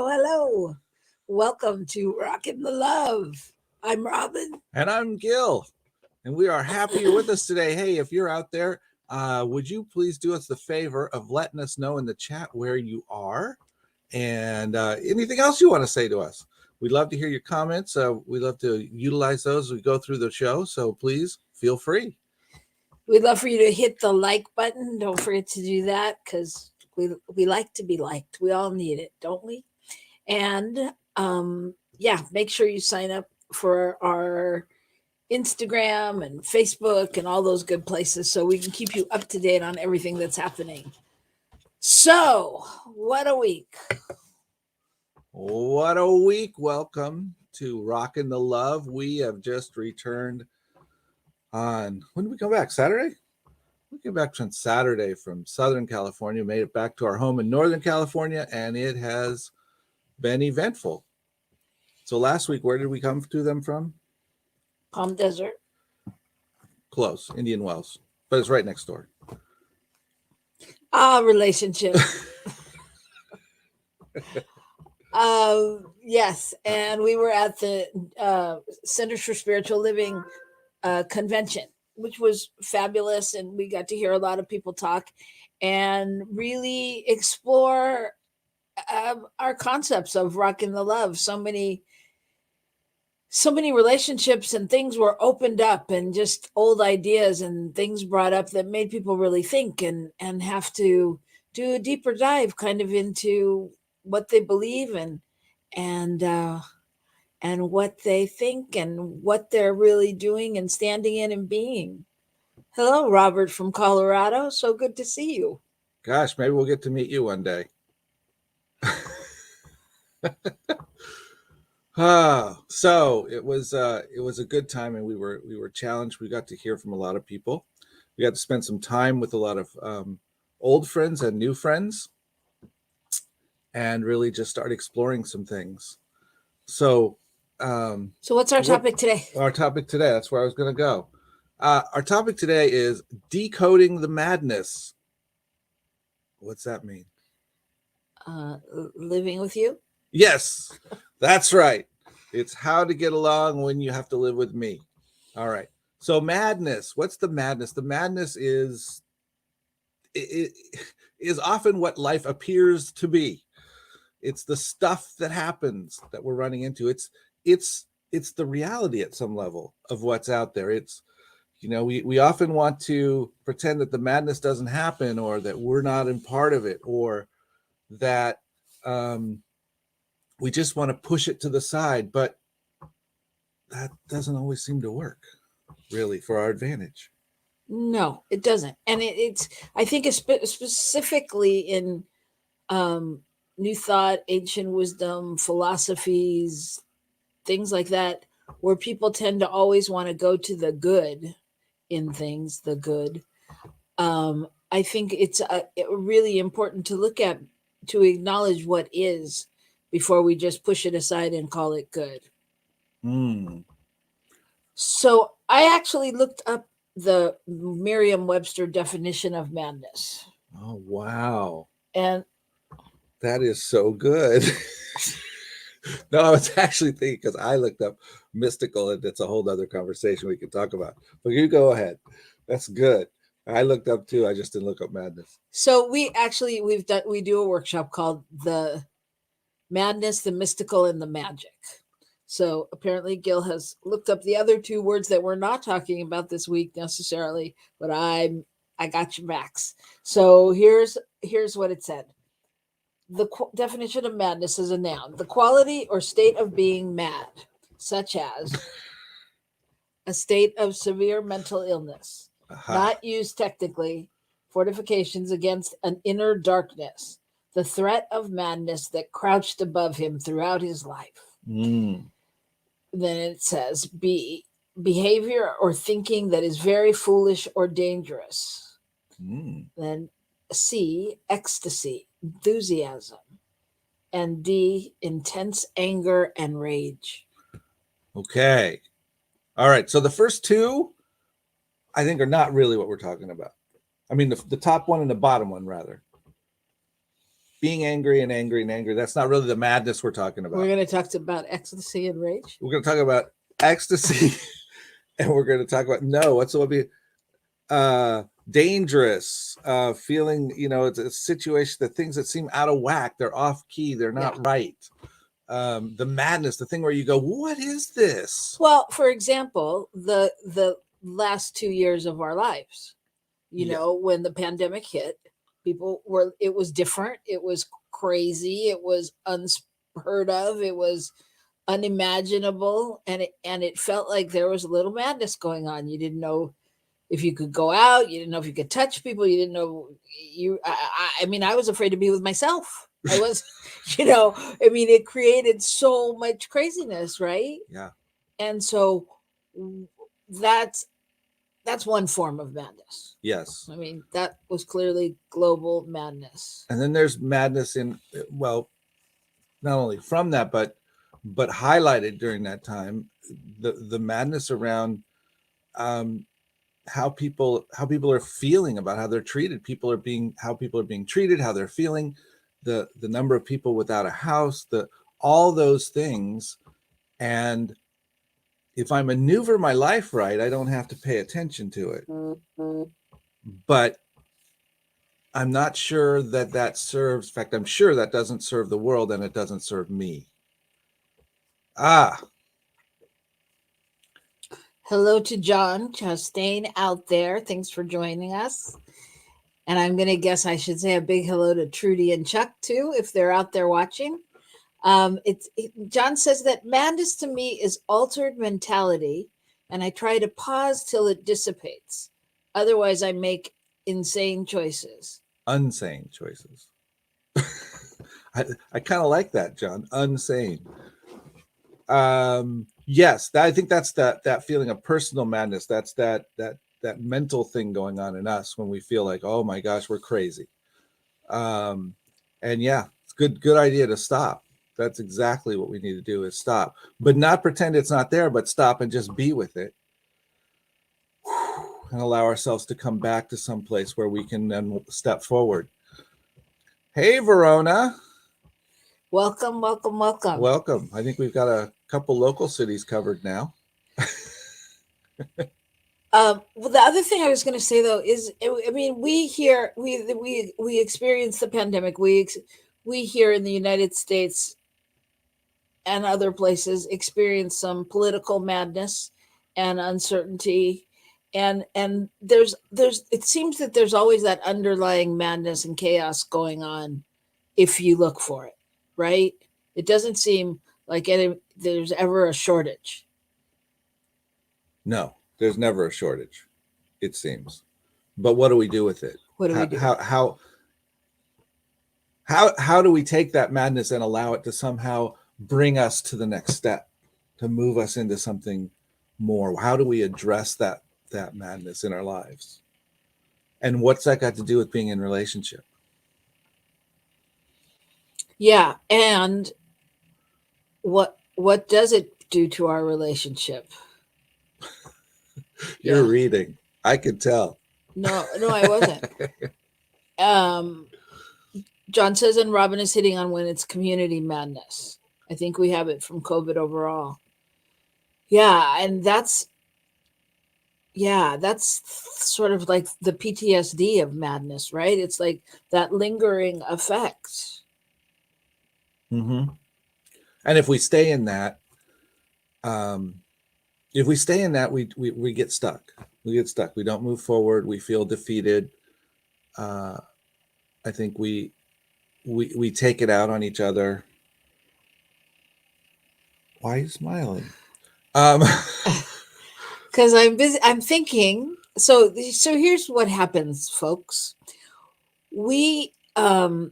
hello. Welcome to Rockin' the Love. I'm Robyn. And I'm Gil. And we are happy you're with us today. Hey, if you're out there, would you please do us the favor of letting us know in the chat where you are and anything else you want to say to us? We'd love to hear your comments. We love to utilize those as we go through the show. So please feel free. We'd love for you to hit the like button. Don't forget to do that because we like to be liked. We all need it, don't we? And make sure you sign up for our Instagram and Facebook and all those good places so we can keep you up to date on everything that's happening. So, what a week. What a week. Welcome to Rockin' the Love. We have just returned on, when did we come back? Saturday? We came back on Saturday from Southern California, made it back to our home in Northern California, and it has been eventful. So last week, where did we come to them from? Palm Desert. Close, Indian Wells, but it's right next door. Relationship. Yes, and we were at the Centers for Spiritual Living convention, which was fabulous, and we got to hear a lot of people talk and really explore our concepts of Rockin' the Love. So many relationships and things were opened up, and just old ideas and things brought up that made people really think and have to do a deeper dive kind of into what they believe and what they think and what they're really doing and standing in and being. Hello, Robert from Colorado. So good to see you. Gosh, maybe we'll get to meet you one day. So it was a good time, and we were challenged. We got to hear from a lot of people. We got to spend some time with a lot of old friends and new friends, and really just start exploring some things. So what's our topic today? Our topic today, that's where I was going to go. Our topic today is decoding the madness. What's that mean? Living with you? Yes, that's right. It's how to get along when you have to live with me. All right. So madness. What's the madness? The madness is often what life appears to be. It's the stuff that happens that we're running into. It's the reality at some level of what's out there. It's, we often want to pretend that the madness doesn't happen, or that we're not in part of it, or that we just want to push it to the side, but that doesn't always seem to work really for our advantage. No, it doesn't. And it's, I think it's specifically in New Thought, ancient wisdom, philosophies, things like that, where people tend to always want to go to the good in things, the good. I think it's really important to look at, to acknowledge what is, before we just push it aside and call it good. So I actually looked up the Merriam-Webster definition of madness. Oh, wow. And that is so good. No, I was actually thinking, because I looked up mystical, and it's a whole other conversation we can talk about. But you go ahead. That's good. I looked up too. I just didn't look up madness. So we do a workshop called the Madness, the Mystical, and the Magic. So apparently Gil has looked up the other two words that we're not talking about this week necessarily, but I got your backs. So here's what it said. The definition of madness is a noun: the quality or state of being mad, such as a state of severe mental illness. Not used technically, fortifications against an inner darkness, the threat of madness that crouched above him throughout his life. Then it says B, behavior or thinking that is very foolish or dangerous. Then C, ecstasy, enthusiasm. And D, intense anger and rage. Okay. All right. So the first two, I think, are not really what we're talking about. I mean, the top one and the bottom one, rather. being angry and angry and angry. That's not really the madness we're talking about. We're going to talk about ecstasy and rage. We're going to talk about ecstasy, and we're going to talk about what's what be dangerous, feeling. It's a situation, the things that seem out of whack, they're off key, they're not right. The madness, the thing where you go, what is this? Well, for example, the last 2 years of our lives, when the pandemic hit, it was different. It was crazy. It was unheard of. It was unimaginable. And it felt like there was a little madness going on. You didn't know if you could go out. You didn't know if you could touch people. You didn't know I was afraid to be with myself. I was, it created so much craziness, right? Yeah. And so that's one form of madness. Yes. I mean, that was clearly global madness. And then there's madness not only from that, but highlighted during that time, the madness around how people are feeling about how they're treated. How people are being treated, how they're feeling, the number of people without a house, all those things. And if I maneuver my life right, I don't have to pay attention to it. But I'm not sure that serves. In fact, I'm sure that doesn't serve the world, and it doesn't serve me. Hello to John Chastain out there. Thanks for joining us. And I'm going to guess I should say a big hello to Trudy and Chuck too, if they're out there watching. John says that madness to me is altered mentality, and I try to pause till it dissipates. Otherwise, I make insane choices. Unsane choices. I kind of like that, John. Unsane. Yes, I think that's that feeling of personal madness. That's that mental thing going on in us when we feel like, oh my gosh, we're crazy. And yeah, it's good idea to stop. That's exactly what we need to do, is stop, but not pretend it's not there, but stop and just be with it and allow ourselves to come back to some place where we can then step forward. Hey, Verona. Welcome. Welcome. I think we've got a couple local cities covered now. Well, the other thing I was going to say though is, we experienced the pandemic. We here in the United States and other places experience some political madness and uncertainty, and there's it seems that there's always that underlying madness and chaos going on if you look for it, right? It doesn't seem like there's ever a shortage. No, there's never a shortage, it seems. But what do we do with it? What do we do? How do we take that madness and allow it to somehow bring us to the next step, to move us into something more? How do we address that madness in our lives? And what's that got to do with being in relationship? Yeah, and what does it do to our relationship? You're reading. I could tell. No, I wasn't. John says, and Robyn is hitting on when it's community madness. I think we have it from COVID overall. Yeah, and that's sort of like the PTSD of madness, right? It's like that lingering effect. Mm-hmm. And if we stay in that, we get stuck. We get stuck. We don't move forward. We feel defeated. I think we take it out on each other. Why are you smiling? Because I'm busy. I'm thinking. So here's what happens, folks. We don't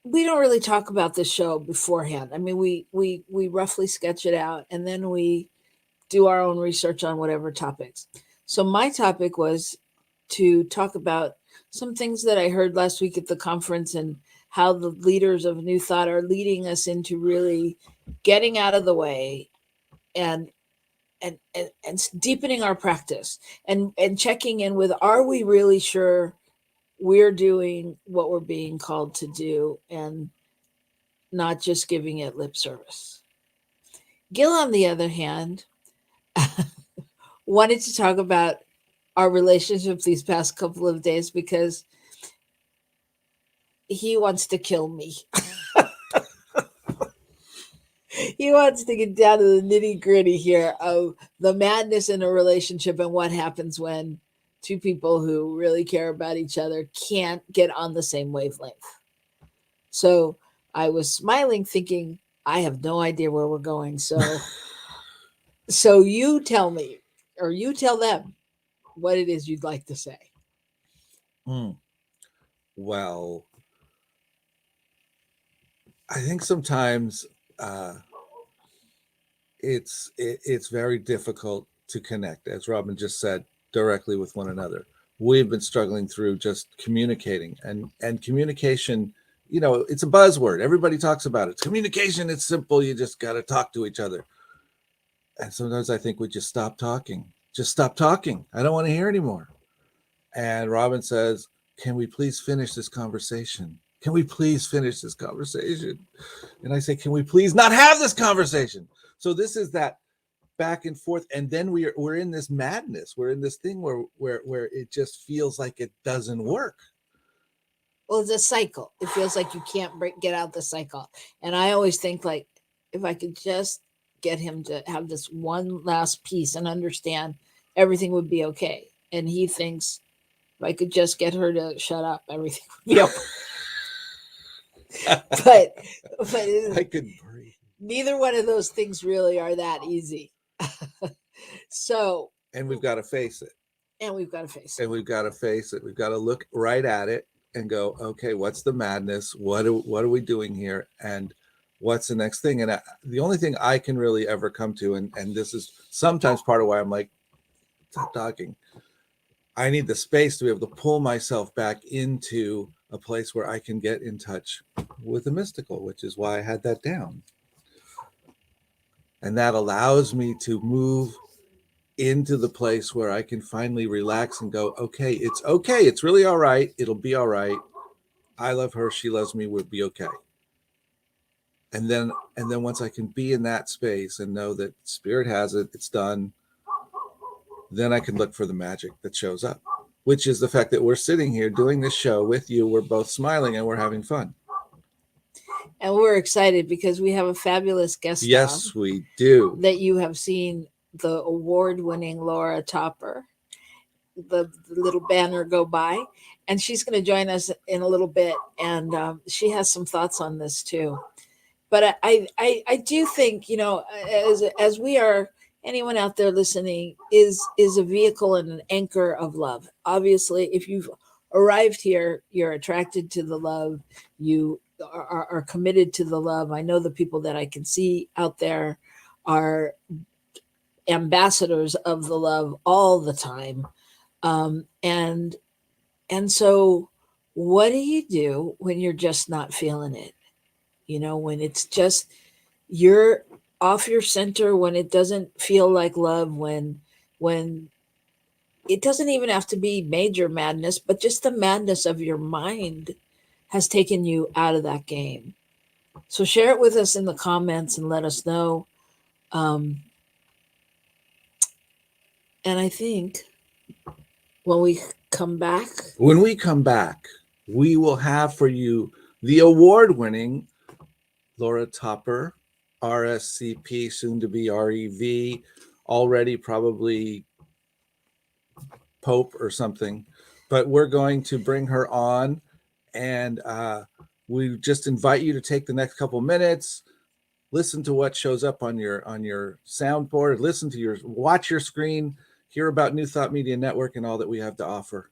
really talk about this show beforehand. I mean, we roughly sketch it out, and then we do our own research on whatever topics. So my topic was to talk about some things that I heard last week at the conference, and how the leaders of New Thought are leading us into really getting out of the way and deepening our practice and checking in with, are we really sure we're doing what we're being called to do and not just giving it lip service. Gil, on the other hand, wanted to talk about our relationship these past couple of days because he wants to kill me. He wants to get down to the nitty gritty here of the madness in a relationship and what happens when two people who really care about each other can't get on the same wavelength. So I was smiling, thinking, I have no idea where we're going. So you tell me, or you tell them what it is you'd like to say. Well, I think sometimes it's very difficult to connect, as Robyn just said, directly with one another. We've been struggling through just communicating, and communication, it's a buzzword. Everybody talks about it. Communication, it's simple. You just got to talk to each other. And sometimes I think we just stop talking. Just stop talking. I don't want to hear anymore. And Robyn says, can we please finish this conversation? Can we please finish this conversation? And I say, can we please not have this conversation? So this is that back and forth. And then we're in this madness. We're in this thing where it just feels like it doesn't work. Well, it's a cycle. It feels like you can't get out the cycle. And I always think, like, if I could just get him to have this one last piece and understand, everything would be okay. And he thinks, if I could just get her to shut up, everything would be okay. but I could breathe. Neither one of those things really are that easy. And we've got to face it. We've got to look right at it and go, okay, what's the madness? What are we doing here? And what's the next thing? And the only thing I can really ever come to, and this is sometimes part of why I'm like, stop talking. I need the space to be able to pull myself back into a place where I can get in touch with the mystical, which is why I had that down. And that allows me to move into the place where I can finally relax and go, okay. It's really all right. It'll be all right. I love her. She loves me. We'll be okay. And then once I can be in that space and know that Spirit has it, it's done, then I can look for the magic that shows up, which is the fact that we're sitting here doing this show with you. We're both smiling and we're having fun. And we're excited because we have a fabulous guest. Yes, we do. That you have seen, the award-winning Laura Topper, the little banner go by. And she's going to join us in a little bit. And she has some thoughts on this too. But I do think, as we are, anyone out there listening is a vehicle and an anchor of love. Obviously, if you've arrived here, you're attracted to the love. You are committed to the love. I know the people that I can see out there are ambassadors of the love all the time. And so what do you do when you're just not feeling it? When it's just, you're off your center, when it doesn't feel like love, when it doesn't even have to be major madness, but just the madness of your mind has taken you out of that game. So share it with us in the comments and let us know. And I think when we come back, we will have for you the award-winning Laura Topper, RScP, soon to be REV, already probably Pope or something. But we're going to bring her on, and we just invite you to take the next couple minutes, listen to what shows up on your soundboard, watch your screen, hear about New Thought Media Network and all that we have to offer.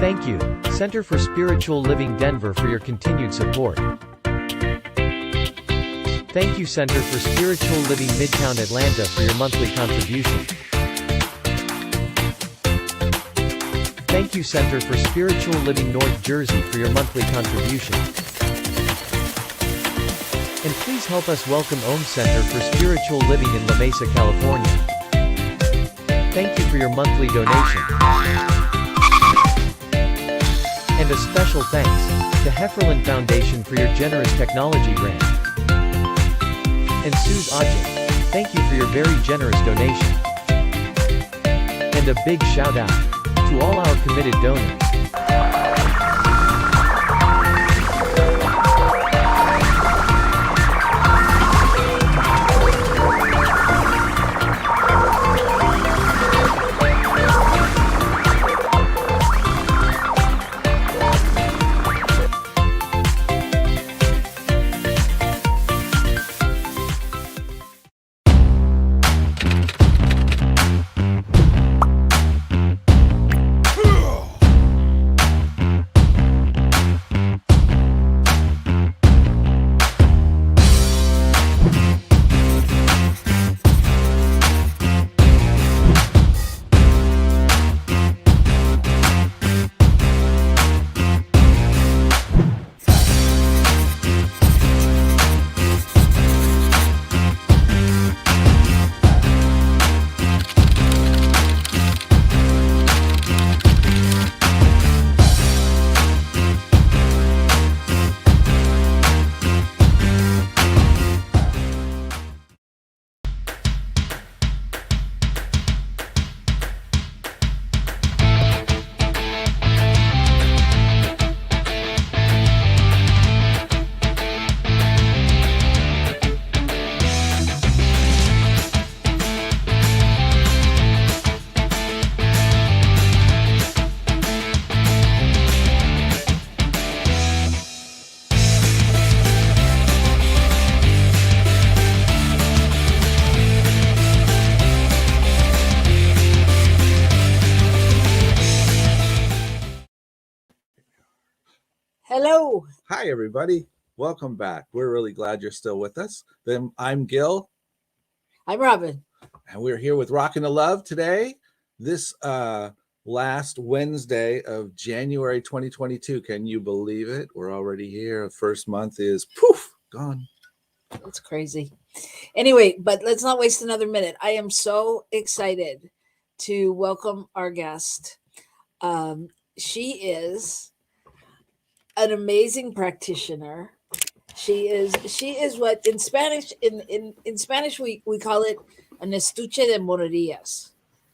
Thank you, Center for Spiritual Living Denver, for your continued support. Thank you, Center for Spiritual Living Midtown Atlanta, for your monthly contribution. Thank you Center for Spiritual Living North Jersey for your monthly contribution. And please help us welcome Center for Spiritual Living in La Mesa, California. Thank you for your monthly donation. And a special thanks to Hefferland Foundation for your generous technology grant. And Suze Ajit, thank you for your very generous donation. And a big shout out to all our committed donors. Hello. Hi, everybody. Welcome back. We're really glad you're still with us. Then I'm Gil, I'm Robyn. and we're here with Rockin' the Love today. This last Wednesday of January 2022. Can you believe it? We're already here. First month is poof, gone. That's crazy. Anyway, but let's not waste another minute. I am so excited to welcome our guest. She is an amazing practitioner. She is what in Spanish in Spanish we call it an estuche de monerías.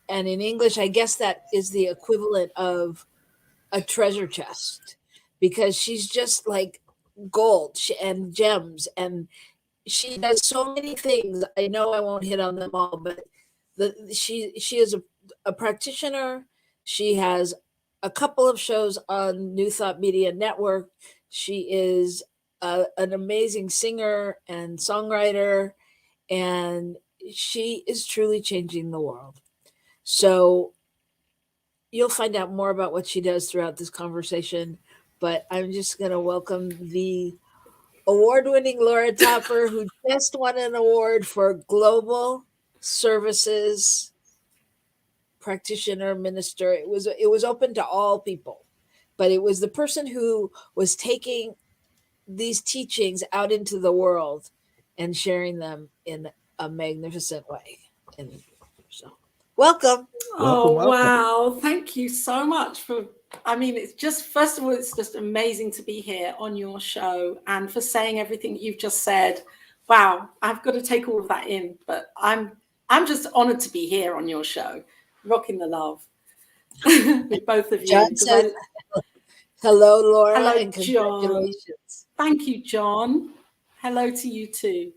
And in English, I guess that is the equivalent of a treasure chest, because she's just like gold and gems, and she does so many things. I know I won't hit on them all, but she is a practitioner. She has a couple of shows on New Thought Media Network. She is an amazing singer and songwriter, and she is truly changing the world. So you'll find out more about what she does throughout this conversation, but I'm just going to welcome the award-winning Laura Topper, who just won an award for Global Services Practitioner Minister. It was open to all people, but it was the person who was taking these teachings out into the world and sharing them in a magnificent way. And so, welcome. Oh, Welcome. wow. Thank you so much it's just, first of all, it's just amazing to be here on your show, and for saying everything you've just said. Wow, I've got to take all of that in, but I'm just honored to be here on your show, Rockin' the Love, with both of you. John says, hello, Laura, Hello, and congratulations. John. Thank you, John. Hello to you too.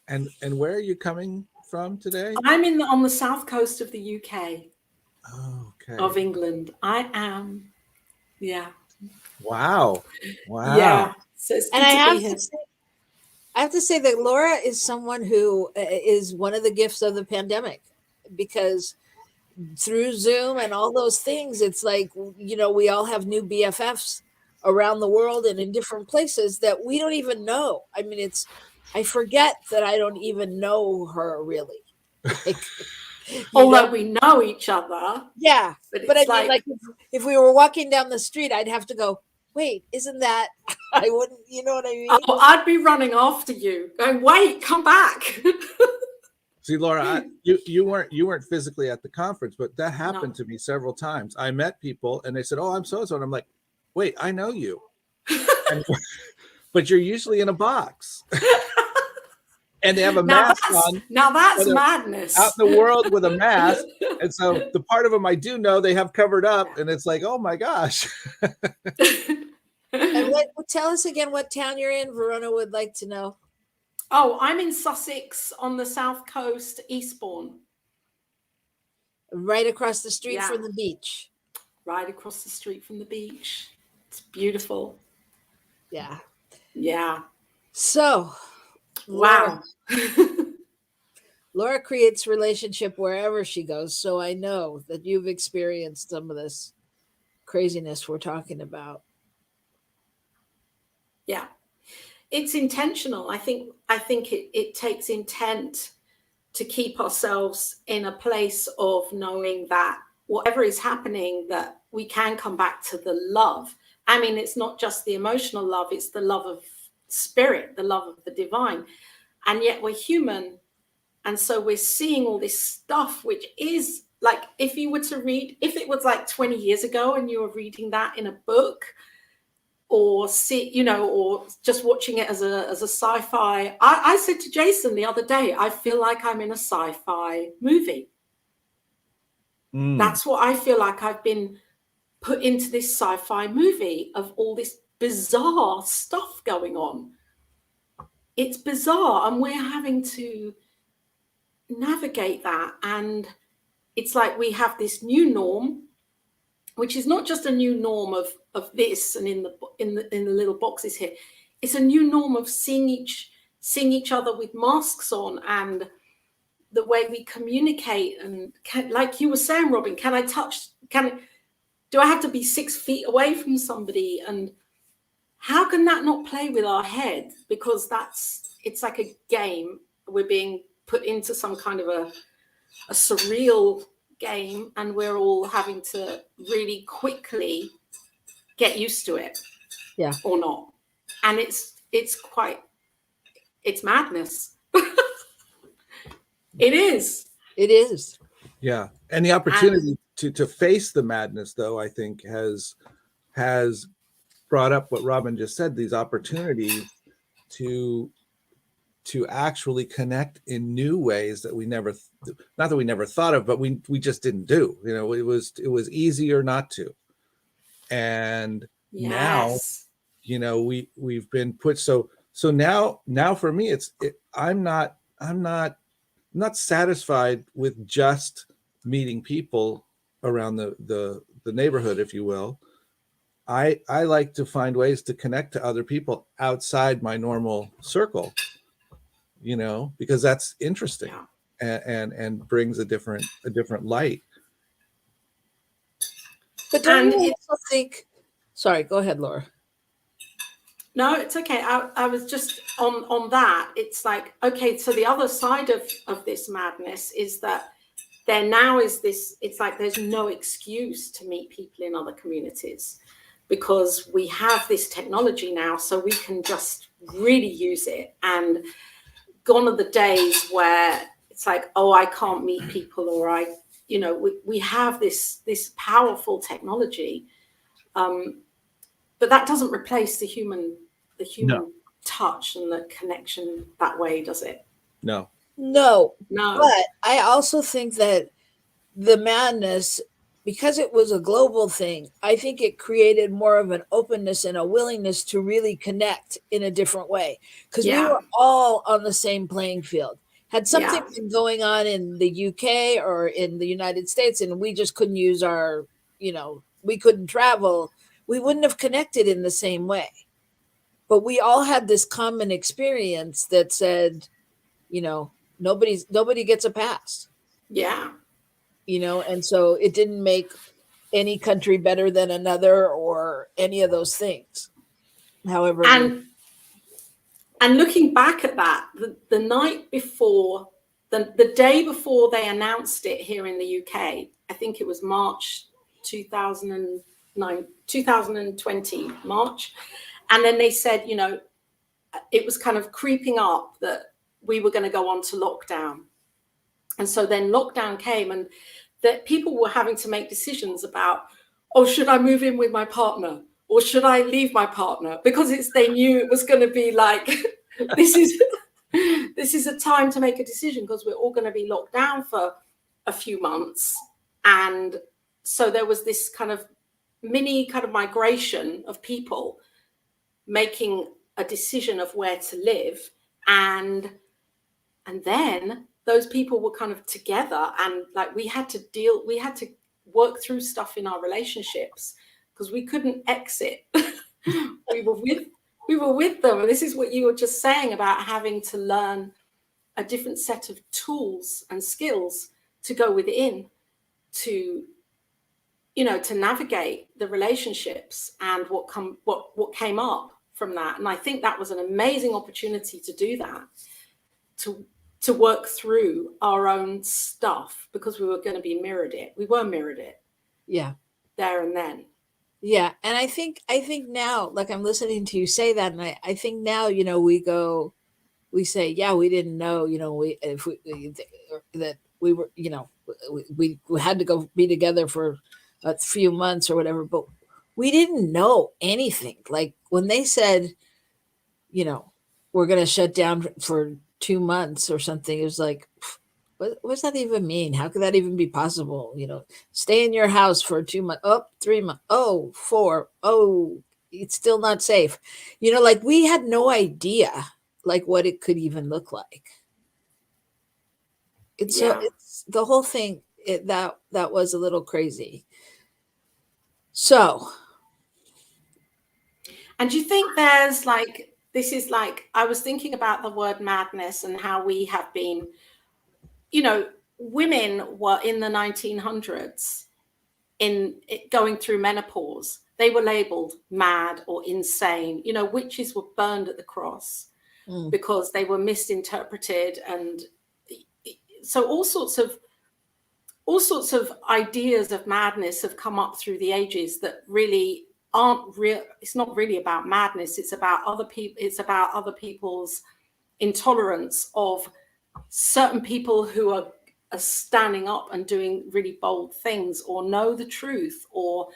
And where are you coming from today? I'm on the south coast of the UK. Okay. Of England. I am. Yeah. Wow. Yeah. So it's good And to I have to say that Laura is someone who is one of the gifts of the pandemic, because through Zoom and all those things, it's like, we all have new BFFs around the world and in different places that we don't even know. I forget that I don't even know her really. Although we know each other. Yeah. But But I it's mean, like if we were walking down the street, I'd have to go, wait, isn't that, I wouldn't, you know what I mean? Oh, I'd be running after you going, wait, come back. See, Laura, you weren't physically at the conference, but that happened No. to me several times. I met people and they said, "Oh, I'm so-and-so." And I'm like, wait, I know you. But you're usually in a box. And they have a mask on. Now that's madness. Out in the world with a mask. And so the part of them I do know they have covered up, and it's like, oh my gosh. And tell us again what town you're in. Verona would like to know. Oh, I'm in Sussex on the south coast, Eastbourne. Right across the street from the beach. Right across the street from the beach. It's beautiful. Yeah. Yeah. So, wow. Laura creates relationship wherever she goes. So I know that you've experienced some of this craziness we're talking about. Yeah. It's intentional. I think it takes intent to keep ourselves in a place of knowing that whatever is happening, that we can come back to the love. I mean, it's not just the emotional love, it's the love of spirit, the love of the divine. And yet we're human. And so we're seeing all this stuff, which is like, if you were to read, if it was like 20 years ago and you were reading that in a book, or see, you know, or just watching it as a sci-fi. I said to Jason the other day, I feel like I'm in a sci-fi movie. That's what I feel like. I've been put into this sci-fi movie of all this bizarre stuff going on. It's bizarre, and we're having to navigate that. And it's like we have this new norm, which is not just a new norm of this and in the little boxes here. It's a new norm of seeing each other with masks on, and the way we communicate. And like you were saying, Robyn, do I have to be 6 feet away from somebody? And how can that not play with our head? Because it's like a game. We're being put into some kind of a surreal game, and we're all having to really quickly get used to it, or not. And it's madness. It is. Yeah. And the opportunity to face the madness, though, I think has brought up what Robyn just said, these opportunities to actually connect in new ways that we never, not that we never thought of, but we just didn't do. You know, it was easier not to. And now, you know, we've been put, so now for me, I'm not satisfied with just meeting people around the neighborhood, if you will. I like to find ways to connect to other people outside my normal circle, you know, because that's interesting and brings a different light. But don't you also think, sorry, go ahead, Laura. No, it's okay. I was just on that. It's like, okay, so the other side of this madness is that there now is this, it's like there's no excuse to meet people in other communities, because we have this technology now, so we can just really use it. And gone are the days where it's like, oh, I can't meet people, or we have this powerful technology. But that doesn't replace the human touch and the connection that way, does it? No. But I also think that the madness, because it was a global thing, I think it created more of an openness and a willingness to really connect in a different way, because we were all on the same playing field. Had something been going on in the UK or in the United States and we just couldn't use our, we couldn't travel, we wouldn't have connected in the same way. But we all had this common experience that said, nobody gets a pass. Yeah. And so it didn't make any country better than another or any of those things. However, and looking back at that, the night before the day before they announced it here in the UK, I think it was March 2020, March. And then they said, you know, it was kind of creeping up that we were going to go on to lockdown. And so then lockdown came, and that people were having to make decisions about, oh, should I move in with my partner or should I leave my partner? Because they knew it was going to be like, this is a time to make a decision, because we're all going to be locked down for a few months. And so there was this kind of mini kind of migration of people making a decision of where to live. And then those people were kind of together, and like we had to work through stuff in our relationships because we couldn't exit. we were with them. And this is what you were just saying about having to learn a different set of tools and skills to go within to, you know, to navigate the relationships and what came up from that. And I think that was an amazing opportunity to do that, to work through our own stuff, because we were going to be mirrored it. We were mirrored it. Yeah. There and then. Yeah. And I think now, like I'm listening to you say that, and I think now, you know, we say, yeah, we didn't know, you know, that we were, you know, we had to go be together for a few months or whatever, but we didn't know anything. Like when they said, you know, we're going to shut down for 2 months or something, it was like, what does that even mean? How could that even be possible? You know, stay in your house for 2 months. Oh, 3 months. Oh, 4. Oh, it's still not safe. You know, like we had no idea like what it could even look like. It's the whole thing. That was a little crazy. So, and do you think there's like, this is like, I was thinking about the word madness and how we have been, you know, women were in the 1900s going through menopause. They were labeled mad or insane. You know, witches were burned at the cross because they were misinterpreted. And so all sorts of ideas of madness have come up through the ages that really aren't real. It's not really about madness. It's about other people. It's about other people's intolerance of certain people who are standing up and doing really bold things, or know the truth, or,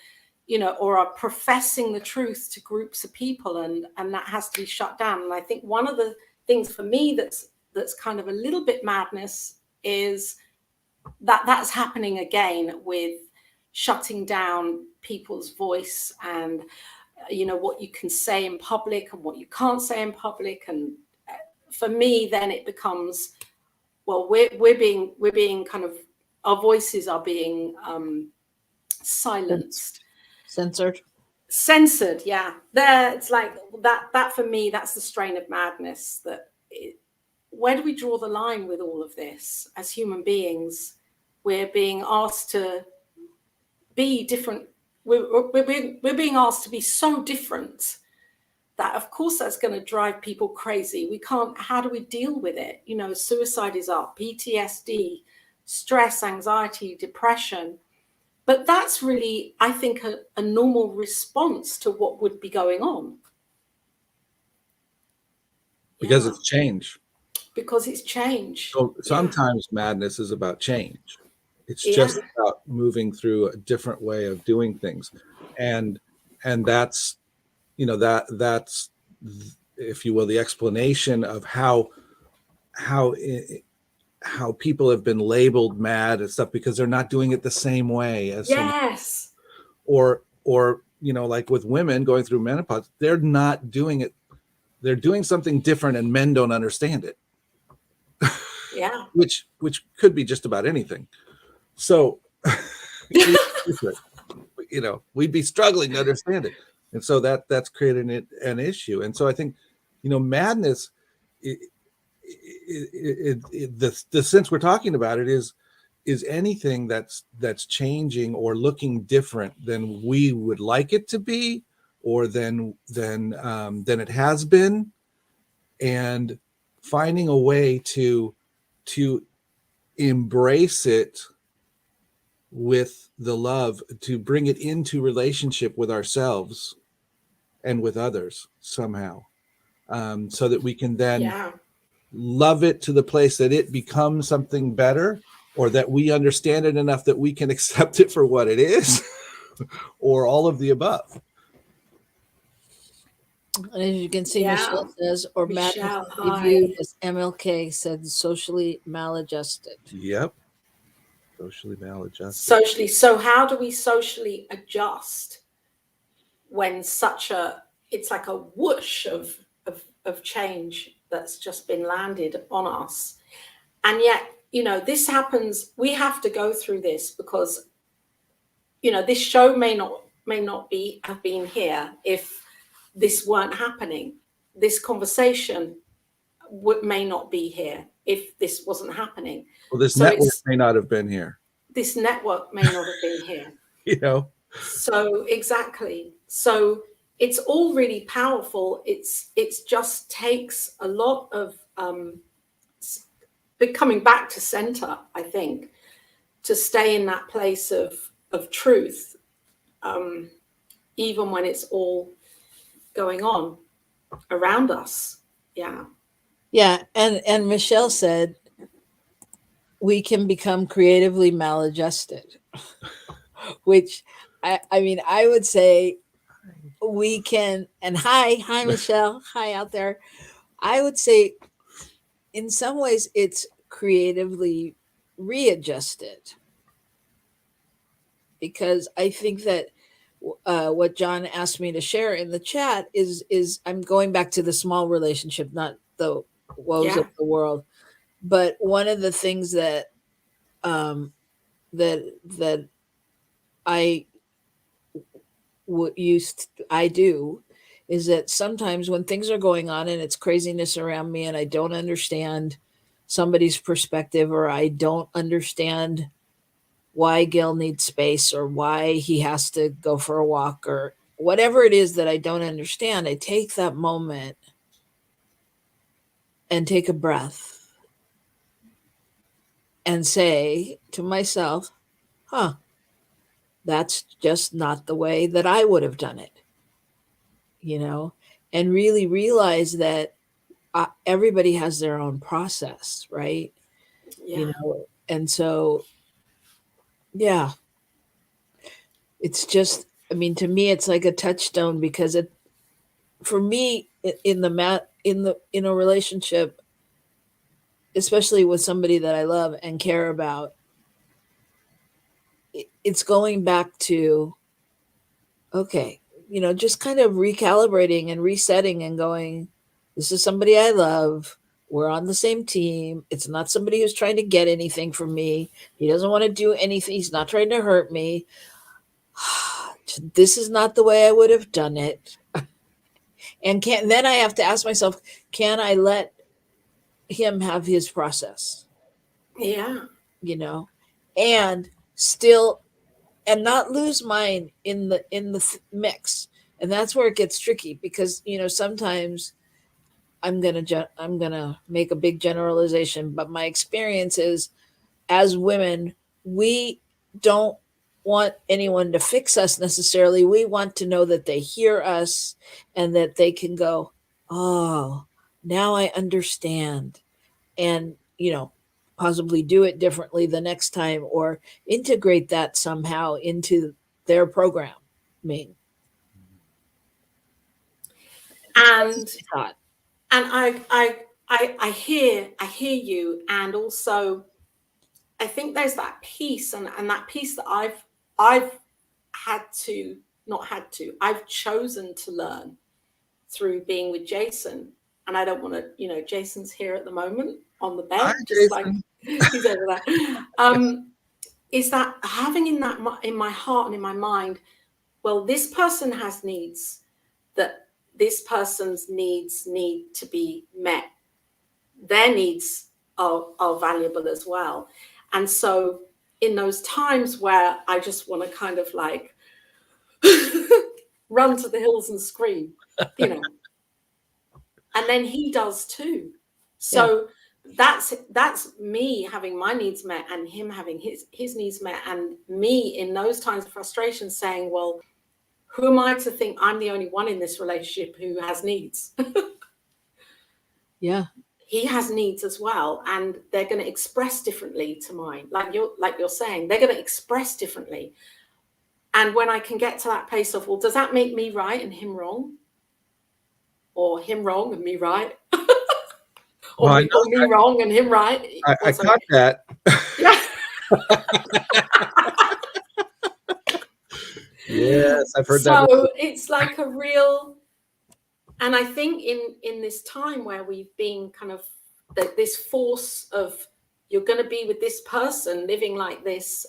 you know, or are professing the truth to groups of people, and that has to be shut down. And I think one of the things for me that's kind of a little bit madness is that's happening again with shutting down people's voice, and you know, what you can say in public and what you can't say in public. And for me, then it becomes, well, we're being kind of, our voices are being silenced, censored. Yeah, there, it's like that for me, that's the strain of madness. Where do we draw the line with all of this? As human beings, we're being asked to be different. We're being asked to be so different that, of course, that's going to drive people crazy. We can't. How do we deal with it? You know, suicide is up, PTSD, stress, anxiety, depression. But that's really, I think, a normal response to what would be going on. Because it's change. Because it's change. So sometimes madness is about change. It's just about moving through a different way of doing things. And that's, you know, that's, if you will, the explanation of how people have been labeled mad and stuff, because they're not doing it the same way as or you know, like with women going through menopause, they're not doing it. They're doing something different, and men don't understand it. Yeah. which could be just about anything. So, you know, we'd be struggling to understand it. And so that's created an issue. And so I think, you know, madness, the sense we're talking about it is anything that's changing or looking different than we would like it to be, or than it has been, and finding a way to embrace it with the love, to bring it into relationship with ourselves and with others somehow, so that we can then Yeah. love it to the place that it becomes something better, or that we understand it enough that we can accept it for what it is, or all of the above. And as you can see, Yeah. Michelle says, or madness Michelle, can be viewed, hi. as MLK said, socially maladjusted. Yep. Socially maladjusted. Socially. So how do we socially adjust when it's like a whoosh of change that's just been landed on us? And yet, this happens, we have to go through this because, this show may not have been here if this weren't happening. This conversation may not be here if this wasn't happening. Well, this network may not have been here. This network may not have been here. So exactly. So it's all really powerful. It's just takes a lot of coming back to center, I think, to stay in that place of truth, even when it's all going on around us. Yeah, and Michelle said we can become creatively maladjusted, which I mean, I would say we can. And hi Michelle, hi out there. I would say in some ways it's creatively readjusted, because I think that what John asked me to share in the chat is I'm going back to the small relationship, not the woes of the world. But one of the things that that I do is that sometimes when things are going on and it's craziness around me and I don't understand somebody's perspective, or I don't understand why Gil needs space, or why he has to go for a walk, or whatever it is that I don't understand, I take that moment and take a breath and say to myself, that's just not the way that I would have done it, and really realize that everybody has their own process, right? And so, yeah, it's just, I mean, to me, it's like a touchstone, because for me, in a relationship, especially with somebody that I love and care about, it's going back to, okay, just kind of recalibrating and resetting and going, this is somebody I love. We're on the same team. It's not somebody who's trying to get anything from me. He doesn't want to do anything. He's not trying to hurt me. This is not the way I would have done it. And then I have to ask myself, can I let him have his process? And still, and not lose mine in the mix. And that's where it gets tricky, because sometimes I'm gonna make a big generalization, but my experience is, as women, we don't want anyone to fix us necessarily. We want to know that they hear us and that they can go, oh, now I understand, and possibly do it differently the next time, or integrate that somehow into their programming. And I hear you, and also I think there's that piece, and that piece that I've chosen to learn through being with Jason. And I don't want to, Jason's here at the moment on the bed. Hi, just Jason. Like he's over there. Is that having in my heart and in my mind, well, this person has needs that this person's needs need to be met. Their needs are valuable as well. And so in those times where I just want to kind of like run to the hills and scream, and then he does too. So that's me having my needs met and him having his needs met, and me in those times of frustration saying, well, who am I to think I'm the only one in this relationship who has needs? Yeah. He has needs as well, and they're going to express differently to mine. Like you're saying, they're going to express differently. And when I can get to that place of, well, does that make me right and him wrong? Or him wrong and me right? Or, Well, or me wrong and him right? I caught that. Yeah. Yes, I've heard that. So it's like a real, and I think in this time where we've been kind of this force of, you're going to be with this person living like this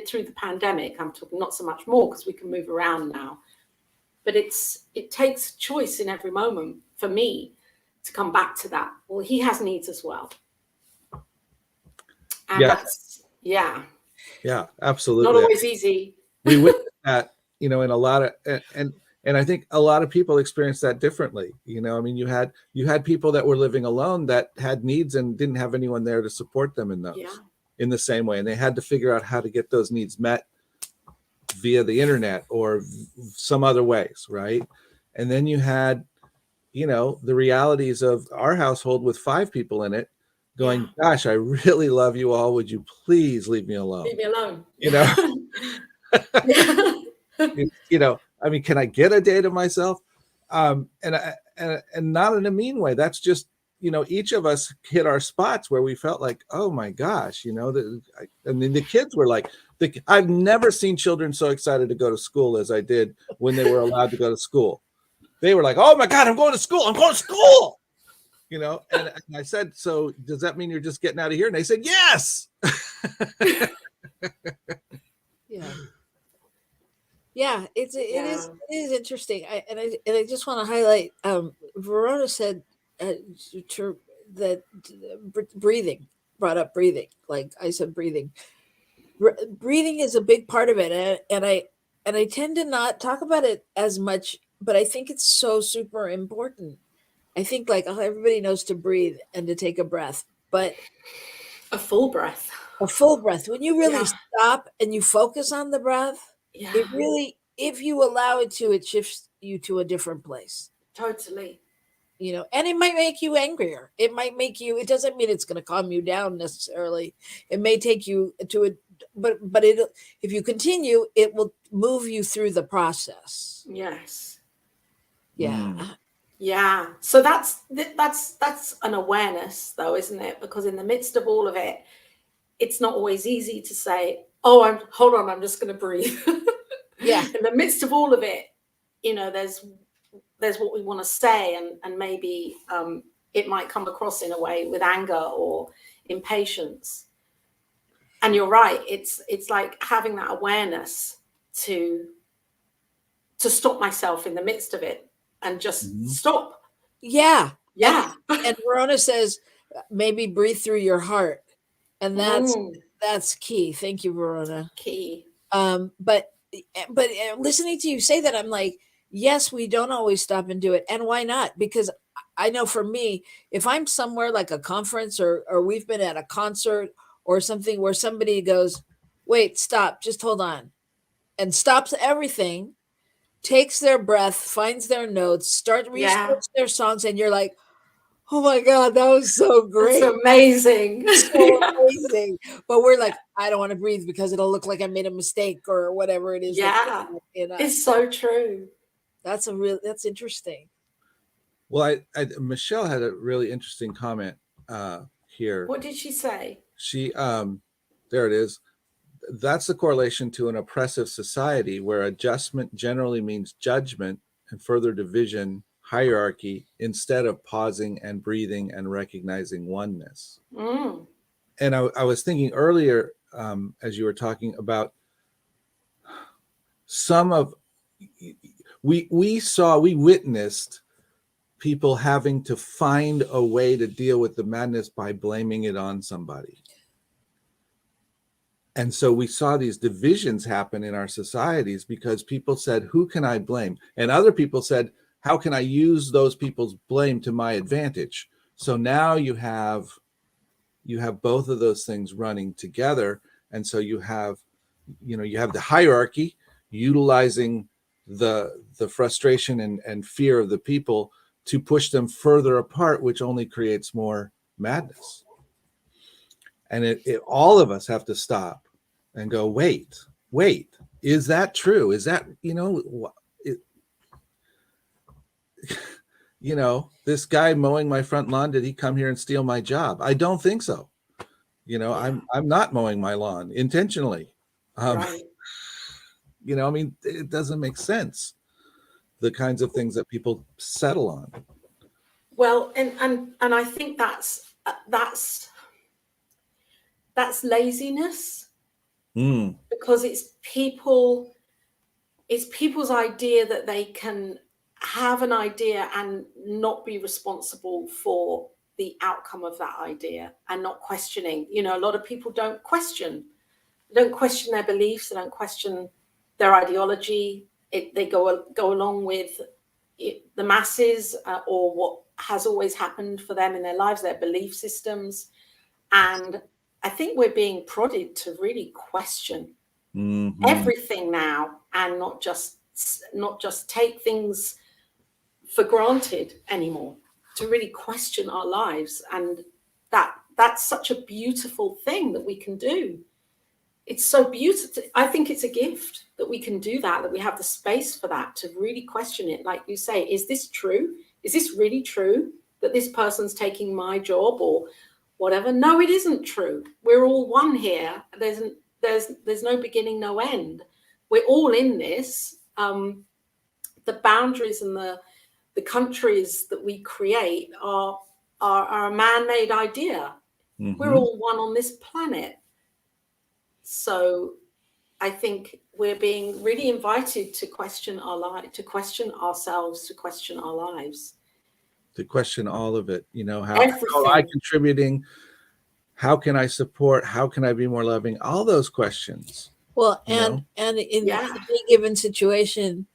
through the pandemic. I'm talking not so much more because we can move around now, but it takes choice in every moment for me to come back to that. Well, he has needs as well. And yeah, absolutely. Not always easy. We witnessed that, in a lot of, and I think a lot of people experience that differently. I mean, you had people that were living alone that had needs and didn't have anyone there to support them in those in the same way. And they had to figure out how to get those needs met via the internet or some other ways. Right. And then you had, the realities of our household with 5 people in it going, gosh, I really love you all. Would you please leave me alone? Leave me alone. I mean, can I get a day to myself? And not in a mean way. That's just, each of us hit our spots where we felt like, oh my gosh, and then the kids were like, I've never seen children so excited to go to school as I did when they were allowed to go to school. They were like, oh my God, I'm going to school. I'm going to school. And I said, so does that mean you're just getting out of here? And they said, yes. Yeah. Yeah, it is interesting. I just want to highlight. Verona said that breathing, brought up breathing. Like I said, breathing. Breathing is a big part of it, and I tend to not talk about it as much, but I think it's so super important. I think like everybody knows to breathe and to take a breath, but a full breath. When you really stop and you focus on the breath. Yeah. It really, if you allow it to, it shifts you to a different place. Totally. And it might make you angrier. It might make you, it doesn't mean it's going to calm you down necessarily. It may take you to but if you continue, it will move you through the process. Yes. Yeah. Yeah. So that's an awareness though, isn't it? Because in the midst of all of it, it's not always easy to say, oh, hold on, I'm just going to breathe. Yeah. In the midst of all of it, there's what we want to say, and maybe it might come across in a way with anger or impatience. And you're right. It's like having that awareness to stop myself in the midst of it and just stop. Yeah. Yeah. And Verona says, maybe breathe through your heart. And that's key. Thank you, Verona. Key. But listening to you say that, I'm like, yes, we don't always stop and do it. And why not? Because I know for me, if I'm somewhere like a conference or we've been at a concert or something where somebody goes, wait, stop, just hold on, and stops everything, takes their breath, finds their notes, restarts their songs, and you're like, oh my God, that was so great. It's amazing. So amazing. But we're like, I don't want to breathe because it'll look like I made a mistake or whatever it is. Yeah. It's so true. That's interesting. Well, Michelle had a really interesting comment here. What did she say? She, there it is. That's the correlation to an oppressive society where adjustment generally means judgment and further division, hierarchy, instead of pausing and breathing and recognizing oneness. And I was thinking earlier, as you were talking about we witnessed people having to find a way to deal with the madness by blaming it on somebody. And so we saw these divisions happen in our societies because people said, who can I blame? And other people said, how can I use those people's blame to my advantage? So now you have you have both of those things running together. And so you have the hierarchy utilizing the frustration and fear of the people to push them further apart, which only creates more madness. And it all of us have to stop and go, wait, is that true? Is that, this guy mowing my front lawn, did he come here and steal my job? I don't think so. I'm not mowing my lawn intentionally. Right. It doesn't make sense, the kinds of things that people settle on. Well, and I think that's laziness, because it's people's idea that they can have an idea and not be responsible for the outcome of that idea, and not questioning. A lot of people don't question their beliefs, they don't question their ideology. They go along with the masses, or what has always happened for them in their lives, their belief systems. And I think we're being prodded to really question everything now, and not just take things for granted anymore, to really question our lives. And that's such a beautiful thing that we can do. It's so beautiful. I think it's a gift that we can do that we have the space for that, to really question it. Like you say, is this true? Is this really true that this person's taking my job or whatever? No, it isn't true. We're all one here. There's no beginning, no end. We're all in this. The boundaries and the countries that we create are a man-made idea. We're all one on this planet. So I think we're being really invited to question our life, to question ourselves, to question our lives. To question all of it, how am I contributing? How can I support? How can I be more loving? All those questions. Well, and in any given situation,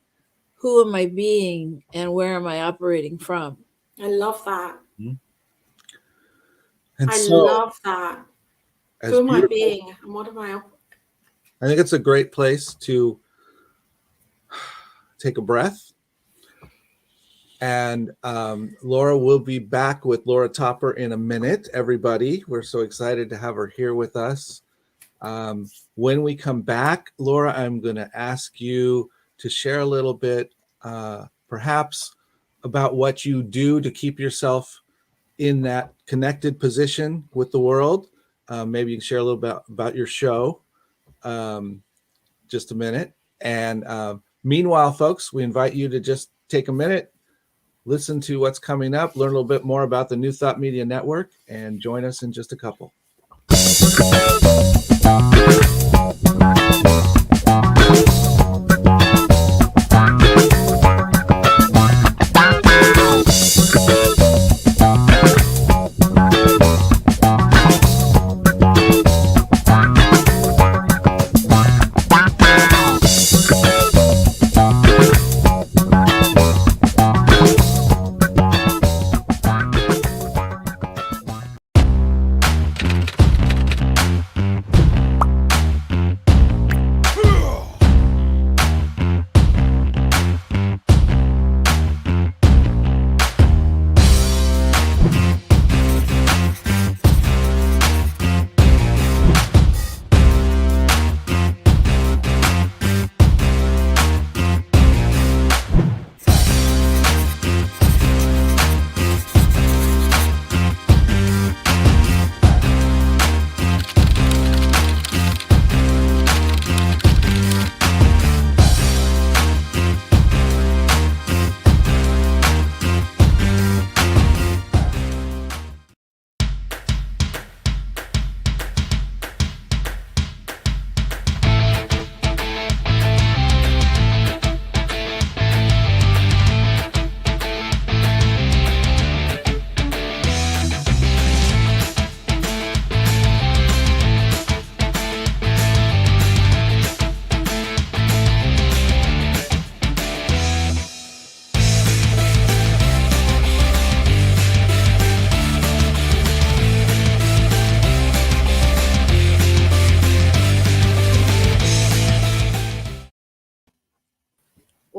who am I being and where am I operating from? I love that. And I love that. Who am I being and what am I? I think it's a great place to take a breath. And Laura will be back with Laura Topper in a minute, everybody. We're so excited to have her here with us. When we come back, Laura, I'm going to ask you to share a little bit, perhaps, about what you do to keep yourself in that connected position with the world. Maybe you can share a little bit about your show, just a minute. And meanwhile, folks, we invite you to just take a minute, listen to what's coming up, learn a little bit more about the New Thought Media Network, and join us in just a couple.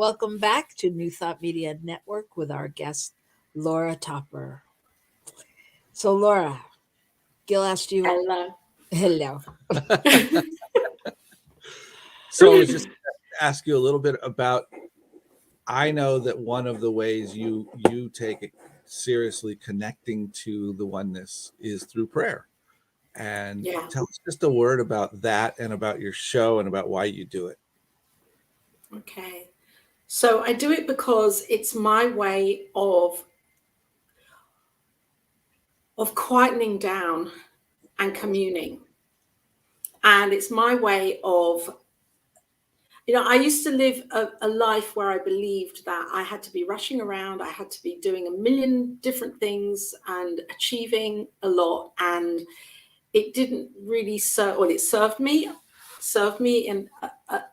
Welcome back to New Thought Media Network with our guest, Laura Topper. So, Laura, Gil asked you. Hello. Hello. So I was just gonna ask you a little bit about, I know that one of the ways you take it seriously connecting to the oneness is through prayer. And Yeah. tell us just a word about that and about your show and about why you do it. Okay. So I do it because it's my way of quietening down and communing. And it's my way of, I used to live a life where I believed that I had to be rushing around. I had to be doing a million different things and achieving a lot. And it didn't really serve, well, it served me in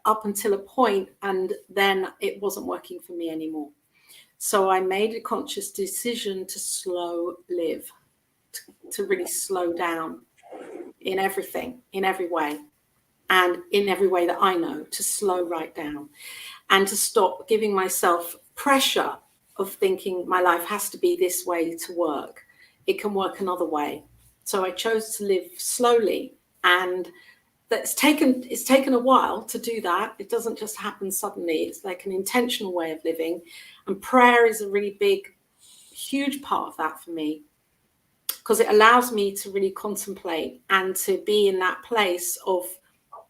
up until a point, and then it wasn't working for me anymore. So I made a conscious decision to slow live, to really slow down in everything, in every way, and in every way that I know, to slow right down and to stop giving myself pressure of thinking my life has to be this way to work. It can work another way. So I chose to live slowly, and it's taken a while to do that. It doesn't just happen suddenly. It's like an intentional way of living, and prayer is a really big, huge part of that for me, because it allows me to really contemplate and to be in that place of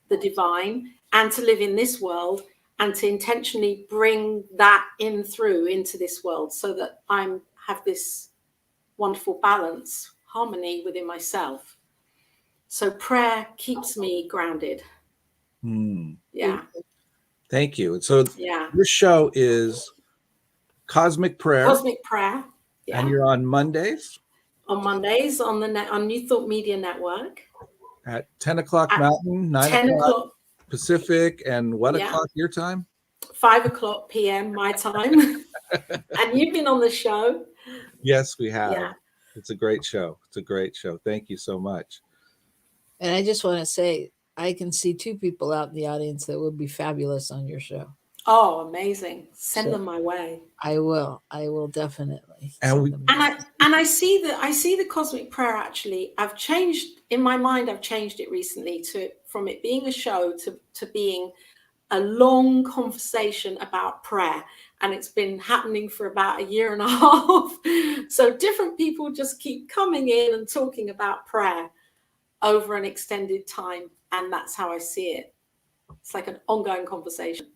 the divine and to live in this world and to intentionally bring that into this world, so that I have this wonderful balance, harmony within myself. So prayer keeps me grounded. Yeah. Thank you. And so Yeah. your show is Cosmic Prayer. Cosmic Prayer. Yeah. And you're on Mondays? On Mondays on New Thought Media Network. At 10 o'clock Mountain, 9 o'clock Pacific, and what o'clock your time? 5 o'clock p.m. my time. And you've been on the show. Yes, we have. Yeah. It's a great show. It's a great show. Thank you so much. And I just want to say, I can see two people out in the audience that would be fabulous on your show. Oh, amazing. Send them my way. I will definitely. And I see the Cosmic Prayer, actually. I've changed in my mind. I've changed it recently from it being a show to being a long conversation about prayer. And it's been happening for about a year and a half. So different people just keep coming in and talking about prayer over an extended time. And that's how I see it. It's like an ongoing conversation.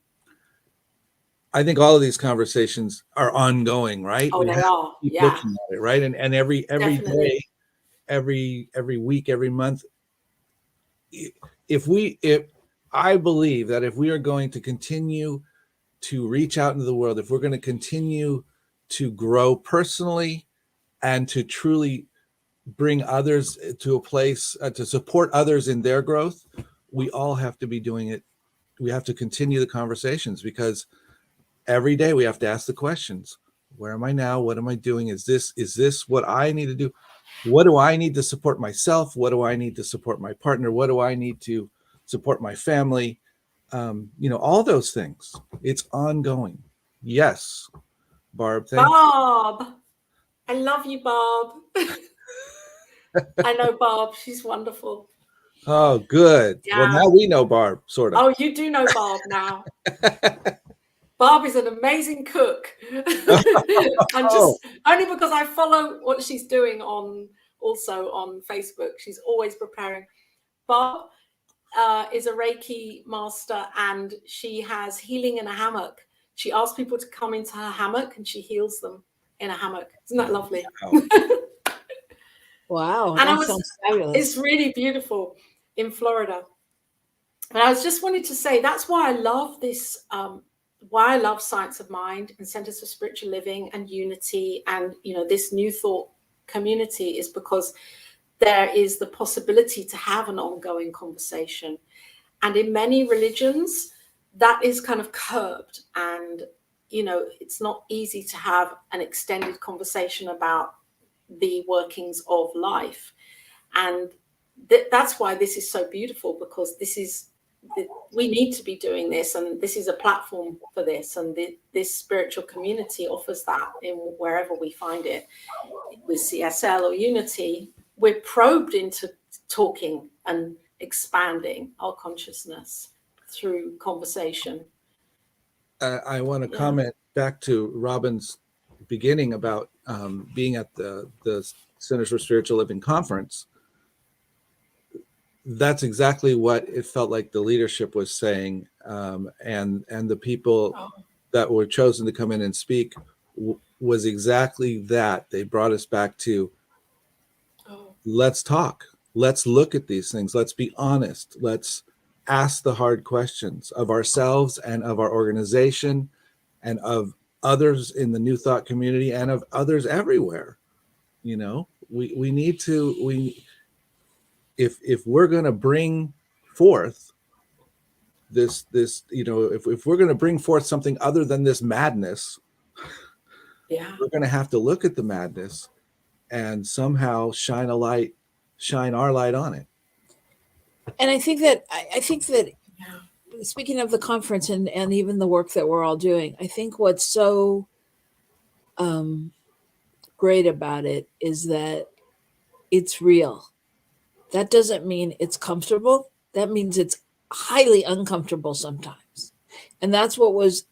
I think all of these conversations are ongoing, right? Oh, they are. Yeah. Looking at it, right? And every day, every week, every month. If I believe that if we are going to continue to reach out into the world, if we're going to continue to grow personally and to truly bring others to a place to support others in their growth, we all have to be doing it. We have to continue the conversations, because every day we have to ask the questions: where am I now? What am I doing? Is this what I need to do? What do I need to support myself? What do I need to support my partner? What do I need to support my family? All those things. It's ongoing. Yes, Barb. Bob, I love you, Bob. I know Barb. She's wonderful. Oh, good. Yeah. Well, now we know Barb, sort of. Oh, you do know Barb now. Barb is an amazing cook. Only because I follow what she's doing on Facebook. She's always preparing. Barb is a Reiki master, and she has healing in a hammock. She asks people to come into her hammock and she heals them in a hammock. Isn't that lovely? Wow. That sounds fabulous. It's really beautiful in Florida. And I was just wanted to say, that's why I love this, why I love Science of Mind and Centers for Spiritual Living and Unity and, this New Thought community, is because there is the possibility to have an ongoing conversation. And in many religions, that is kind of curbed. And, it's not easy to have an extended conversation about the workings of life. And that's why this is so beautiful, because this is we need to be doing this, and this is a platform for this, and this spiritual community offers that in wherever we find it, with CSL or Unity. We're probed into talking and expanding our consciousness through conversation. I want to comment back to Robyn's beginning about being at the Centers for Spiritual Living conference. That's exactly what it felt like the leadership was saying, and the people that were chosen to come in and speak was exactly that. They brought us back to, let's talk, let's look at these things, let's be honest, let's ask the hard questions of ourselves and of our organization and of others in the New Thought community and of others everywhere. You know, we need to, if we're going to bring forth this, you know, if we're going to bring forth something other than this madness, we're going to have to look at the madness and somehow shine our light on it. And I think that speaking of the conference and even the work that we're all doing, I think what's so great about it is that it's real. That doesn't mean it's comfortable. That means it's highly uncomfortable sometimes. And that's what was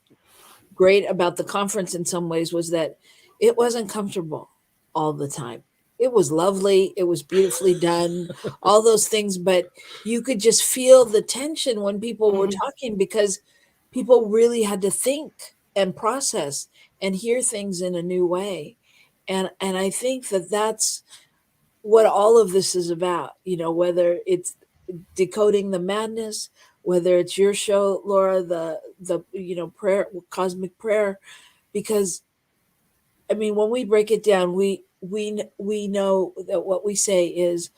great about the conference in some ways, was that it wasn't comfortable all the time. It was lovely. It was beautifully done, all those things. But you could just feel the tension when people were talking, because people really had to think and process and hear things in a new way. And I think that that's what all of this is about, you know, whether it's decoding the madness, whether it's your show, Laura, the you know, prayer, cosmic prayer, because I mean, when we break it down, we know that what we say is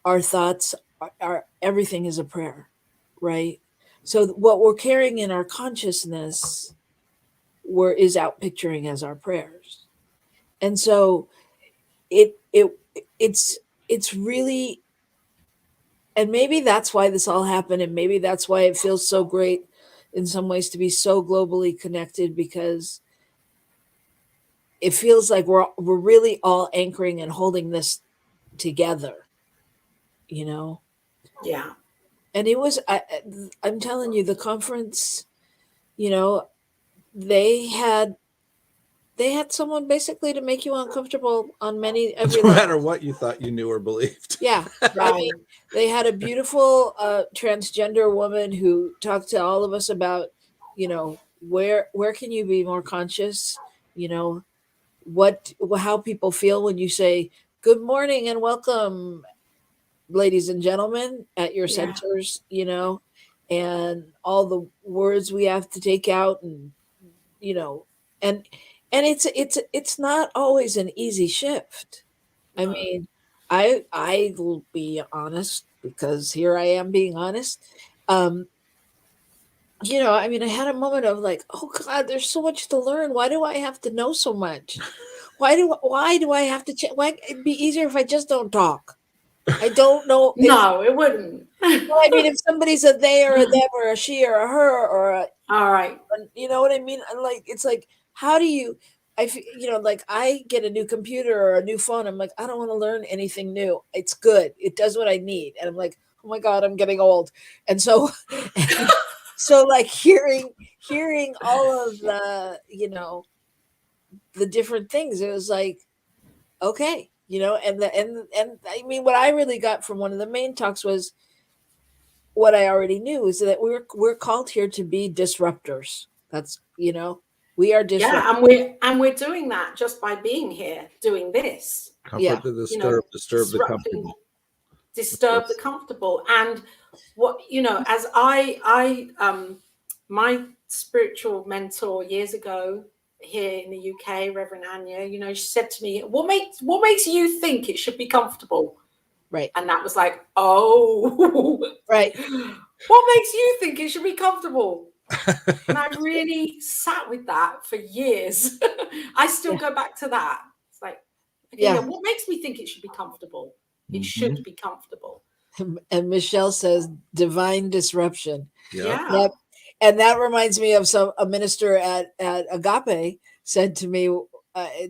our thoughts are everything is a prayer, right? So what we're carrying in our consciousness is out picturing as our prayers. And so it's really, and maybe that's why this all happened, and maybe that's why it feels so great in some ways to be so globally connected, because it feels like we're really all anchoring and holding this together, you know? Yeah. And it was, I'm telling you, the conference, you know, they had someone basically to make you uncomfortable on every No matter what you thought you knew or believed. Yeah. I mean, they had a beautiful transgender woman who talked to all of us about, you know, where can you be more conscious, you know, how people feel when you say good morning and welcome, ladies and gentlemen, at your centers, you know, and all the words we have to take out, and you know, and it's not always an easy shift. I mean, I will be honest, because here I am being honest. You know, I mean, I had a moment of like, oh God, there's so much to learn. Why do I have to know so much? Why do I have to why it'd be easier if I just don't talk? I don't know. No, it wouldn't. Well, I mean, if somebody's a they or a them or a she or a her or a, all right, you know what I mean? Like, it's like, how do you, you know, like I get a new computer or a new phone. I'm like, I don't want to learn anything new. It's good. It does what I need. And I'm like, oh my God, I'm getting old. And so, so like hearing all of the, you know, the different things, it was like, okay, you know, and I mean, what I really got from one of the main talks was what I already knew, is that we're called here to be disruptors. That's, you know, we are disruptors. Yeah, and we're doing that just by being here, doing this. Comfort the disturbed, you know, disturb the comfortable. Disturb the comfortable. And what, you know, as my spiritual mentor years ago here in the UK, Reverend Anya, you know, she said to me, what makes you think it should be comfortable? Right. And that was like, oh, right. What makes you think it should be comfortable? And I really sat with that for years. I still go back to that. It's like, okay, what makes me think it should be comfortable? It should be comfortable. And Michelle says divine disruption. Yeah. Yep. And that reminds me of a minister at Agape said to me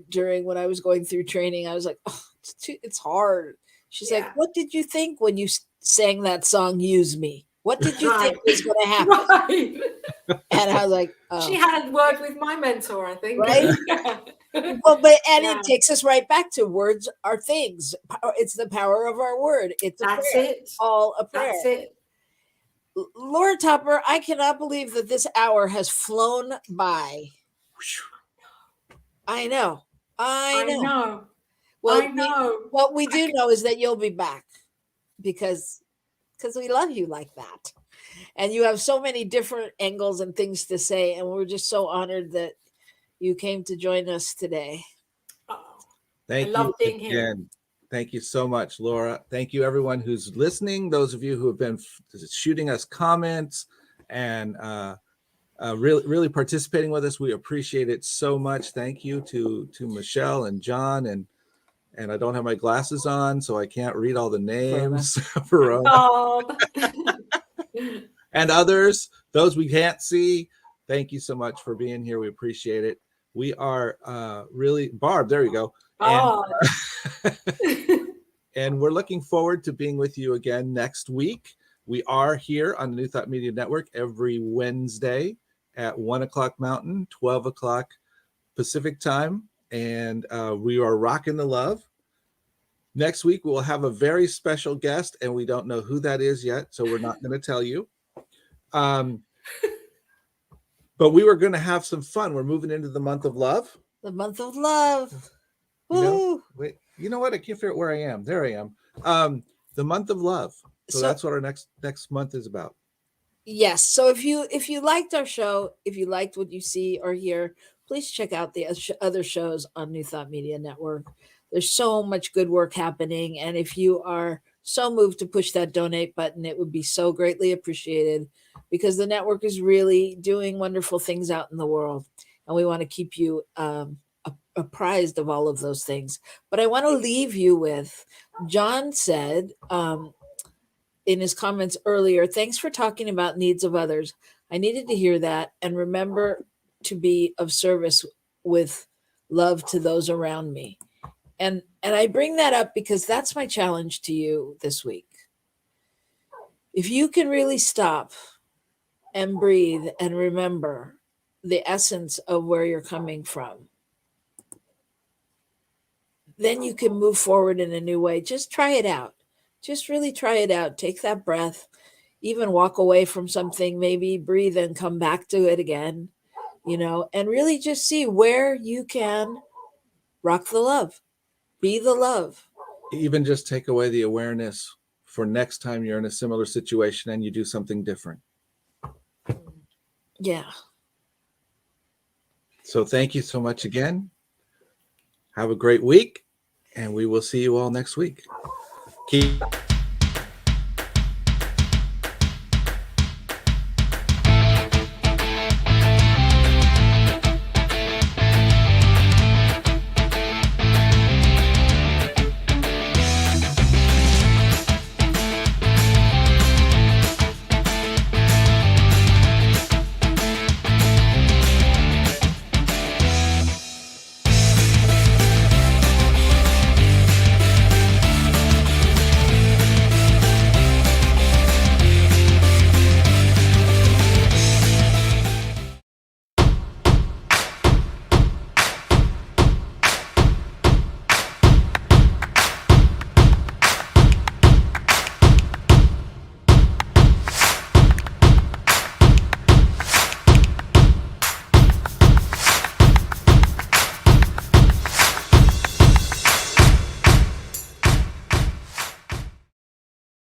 during when I was going through training, I was like, oh, it's hard. She's like, what did you think when you sang that song, Use Me? What did you think was going to happen? Right. And I was like, oh. She had a word with my mentor, I think. Right? Well, it takes us right back to words are things. It's the power of our word. It's all a prayer. That's it. Laura Topper, I cannot believe that this hour has flown by. I know. Well, I know. What we do know is that you'll be back because we love you like that. And you have so many different angles and things to say. And we're just so honored that you came to join us today. Thank you again. Thank you so much, Laura. Thank you, everyone who's listening. Those of you who have been shooting us comments and really participating with us. We appreciate it so much. Thank you to Michelle and John and I don't have my glasses on, so I can't read all the names. And others, those we can't see. Thank you so much for being here. We appreciate it. We are really Barb. There you go. And we're looking forward to being with you again next week. We are here on the New Thought Media Network every Wednesday at 1:00 Mountain, 12:00 Pacific time. And we are rocking the love. Next week, we'll have a very special guest, and we don't know who that is yet, so we're not going to tell you. But we were going to have some fun. We're moving into the month of love. The month of love. You know what? I can't figure out where I am. There I am. The month of love. So that's what our next month is about. Yes. So if you liked our show, if you liked what you see or hear, please check out the other shows on New Thought Media Network. There's so much good work happening. And if you are so moved to push that donate button, it would be so greatly appreciated because the network is really doing wonderful things out in the world. And we want to keep you apprised of all of those things. But I want to leave you with, John said in his comments earlier, thanks for talking about needs of others. I needed to hear that and remember to be of service with love to those around me. And I bring that up because that's my challenge to you this week. If you can really stop and breathe and remember the essence of where you're coming from, then you can move forward in a new way. Just try it out. Just really try it out. Take that breath, even walk away from something, maybe breathe and come back to it again, and really just see where you can rock the love. Be the love. Even just take away the awareness for next time you're in a similar situation and you do something different. Yeah. So thank you so much again. Have a great week, and we will see you all next week. Keep